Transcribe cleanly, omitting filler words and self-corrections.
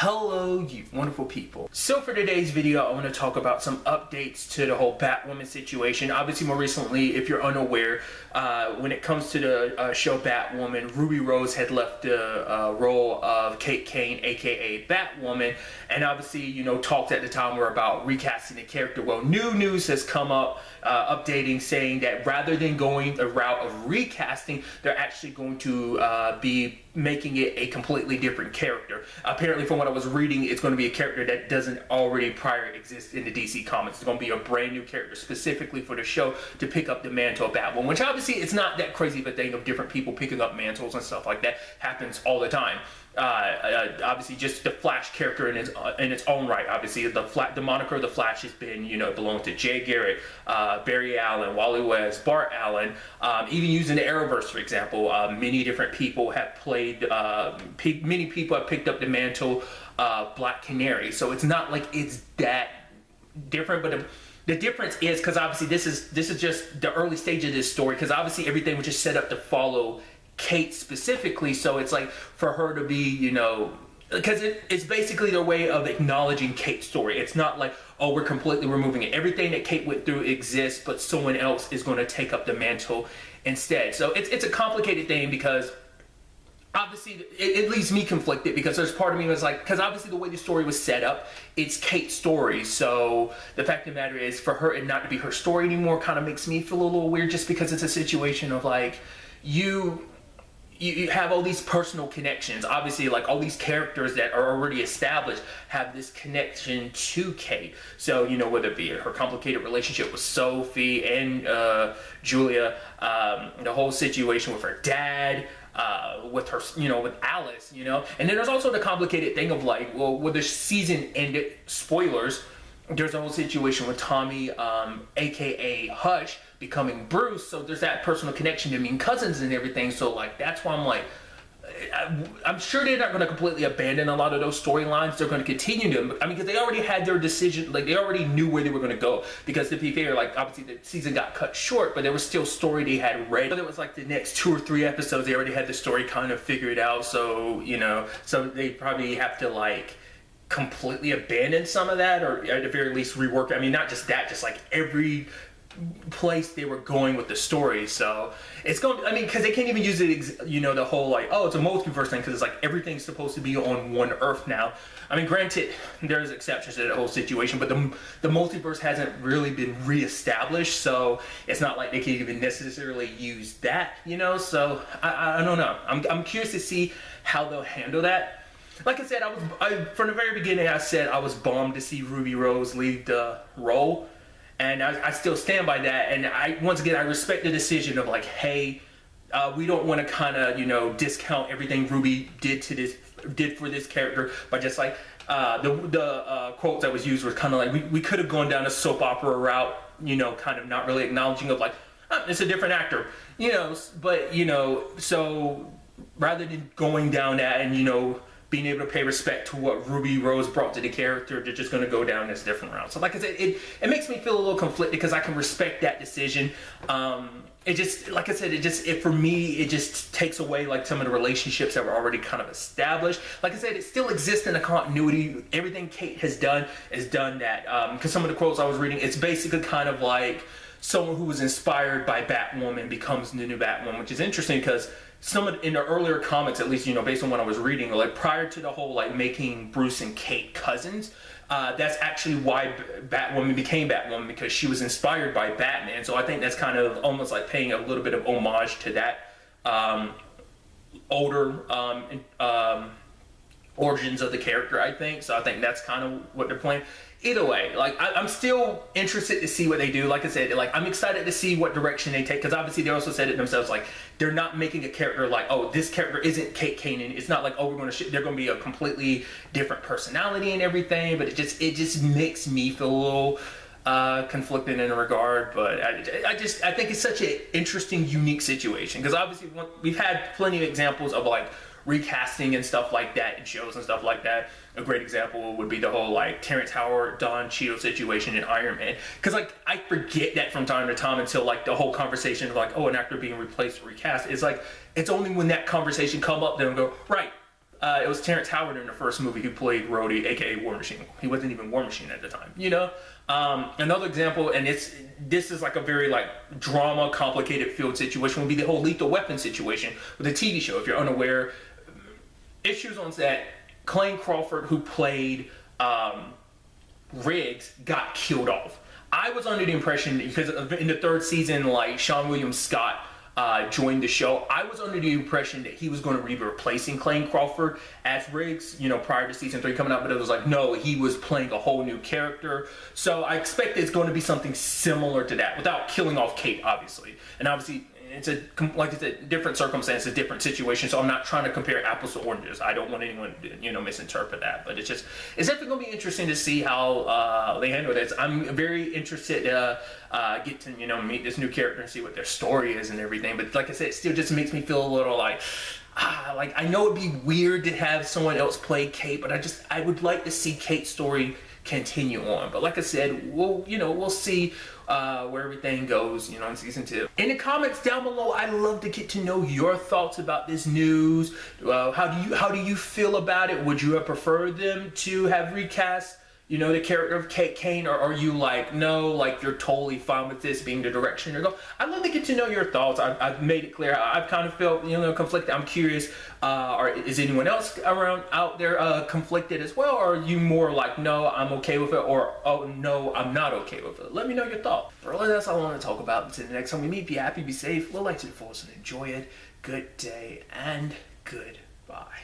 Hello, you wonderful people. So for today's video, I want to talk about some updates to the whole Batwoman situation. Obviously, more recently, if you're unaware, when it comes to the show Batwoman, Ruby Rose had left the role of Kate Kane, aka Batwoman, and obviously, you know, talks at the time were about recasting the character. Well, new news has come up, updating, saying that rather than going a route of recasting, they're actually going to be making it a completely different character. Apparently, from what I was reading, it's going to be a character that doesn't already prior exist in the DC comics. It's going to be a brand new character specifically for the show to pick up the mantle of Batwoman, which obviously it's not that crazy of a thing of different people picking up mantles and stuff like that. Happens all the time. Obviously, just the Flash character in its own right. Obviously, the moniker of the Flash has been, you know, belonged to Jay Garrett, Barry Allen, Wally West, Bart Allen. Even using the Arrowverse, for example, many different people have played. Many people have picked up the mantle of Black Canary. So it's not like it's that different, but the difference is because obviously this is just the early stage of this story. Because obviously everything was just set up to follow Kate specifically, so it's like for her to be, you know, because it's basically their way of acknowledging Kate's story. It's not like, oh, we're completely removing it. Everything that Kate went through exists, but someone else is going to take up the mantle instead. So it's a complicated thing because obviously it leaves me conflicted because there's part of me was like, because obviously the way the story was set up, it's Kate's story. So the fact of the matter is for her and not to be her story anymore kind of makes me feel a little weird just because it's a situation of like, you have all these personal connections. Obviously, like all these characters that are already established have this connection to Kate. So, you know, whether it be her complicated relationship with Sophie and Julia, the whole situation with her dad, with her, you know, with Alice, you know. And then there's also the complicated thing of like, well, when the season ended, spoilers, there's a whole situation with Tommy, aka Hush, becoming Bruce. So there's that personal connection to being cousins and everything. So like that's why I'm like, I'm sure they're not going to completely abandon a lot of those storylines. They're going to continue to, I mean, because they already had their decision, like they already knew where they were going to go. Because to be fair, like obviously the season got cut short, but there was still story they had read. But it was like the next 2 or 3 episodes, they already had the story kind of figured out. So, you know, so they probably have to like completely abandon some of that, or at the very least rework. I mean, not just that, just like every place they were going with the story. So it's going, I mean, because they can't even use it, you know, the whole like, oh, it's a multiverse thing, because it's like everything's supposed to be on one Earth now. I mean, granted, there's exceptions to that whole situation, but the multiverse hasn't really been reestablished, so it's not like they can even necessarily use that, you know. So I don't know. I'm curious to see how they'll handle that. Like I said, from the very beginning, I said I was bummed to see Ruby Rose leave the role. And I still stand by that. And once again, I respect the decision of like, hey, we don't want to kind of, you know, discount everything Ruby did for this character by just like the quotes that was used was kind of like we could have gone down a soap opera route, you know, kind of not really acknowledging of like, oh, it's a different actor, you know. But you know, so rather than going down that and, you know, being able to pay respect to what Ruby Rose brought to the character, they're just going to go down this different route. So like I said, it makes me feel a little conflicted because I can respect that decision. It just, like I said, for me, it just takes away like some of the relationships that were already kind of established. Like I said, it still exists in the continuity. Everything Kate has done that. Because some of the quotes I was reading, it's basically kind of like someone who was inspired by Batwoman becomes the new Batwoman, which is interesting because in the earlier comics, at least, you know, based on what I was reading, like prior to the whole like making Bruce and Kate cousins, that's actually why Batwoman became Batwoman, because she was inspired by Batman. So I think that's kind of almost like paying a little bit of homage to that older origins of the character, I think. So I think that's kind of what they're playing. Either way, like I'm still interested to see what they do. Like I said, like I'm excited to see what direction they take, because obviously they also said it themselves, like they're not making a character like, oh, this character isn't Kate Kanan. It's not like, oh, they're going to be a completely different personality and everything. But it just makes me feel a little conflicted in a regard. But I think it's such an interesting, unique situation, because obviously we've had plenty of examples of like recasting and stuff like that in shows and stuff like that. A great example would be the whole like Terrence Howard, Don Cheadle situation in Iron Man. Because like I forget that from time to time until like the whole conversation of like, oh, an actor being replaced or recast. It's like, it's only when that conversation come up then I go, right, it was Terrence Howard in the first movie who played Rhodey, aka War Machine. He wasn't even War Machine at the time, you know. Another example, and this is like a very like drama, complicated field situation, would be the whole Lethal Weapon situation with the TV show. If you're unaware, issues on set. Clayne Crawford, who played Riggs, got killed off. I was under the impression, because in the third season, like Sean William Scott joined the show, I was under the impression that he was going to be replacing Clayne Crawford as Riggs, you know, prior to season 3 coming out, but it was like, no, he was playing a whole new character. So I expect it's going to be something similar to that, without killing off Kate, obviously. And obviously, it's like I said, different circumstances, different situations. So I'm not trying to compare apples to oranges. I don't want anyone to, you know, misinterpret that. But it's definitely going to be interesting to see how they handle this. I'm very interested to get to, you know, meet this new character and see what their story is and everything. But like I said, it still just makes me feel a little like I know it'd be weird to have someone else play Kate, but I would like to see Kate's story continue on. But like I said, we'll see where everything goes, you know, in season 2. In the comments down below, I'd love to get to know your thoughts about this news. How do you feel about it? Would you have preferred them to have recast, you know, the character of Kane, or are you like, no, like you're totally fine with this being the direction you're going? I'd love to get to know your thoughts. I've made it clear. I've kind of felt, you know, conflicted. I'm curious, or is anyone else out there conflicted as well? Or are you more like, no, I'm okay with it, or oh no, I'm not okay with it? Let me know your thoughts. But really, that's all I want to talk about. Until the next time we meet, be happy, be safe, live life to the fullest, and enjoy it. Good day and goodbye.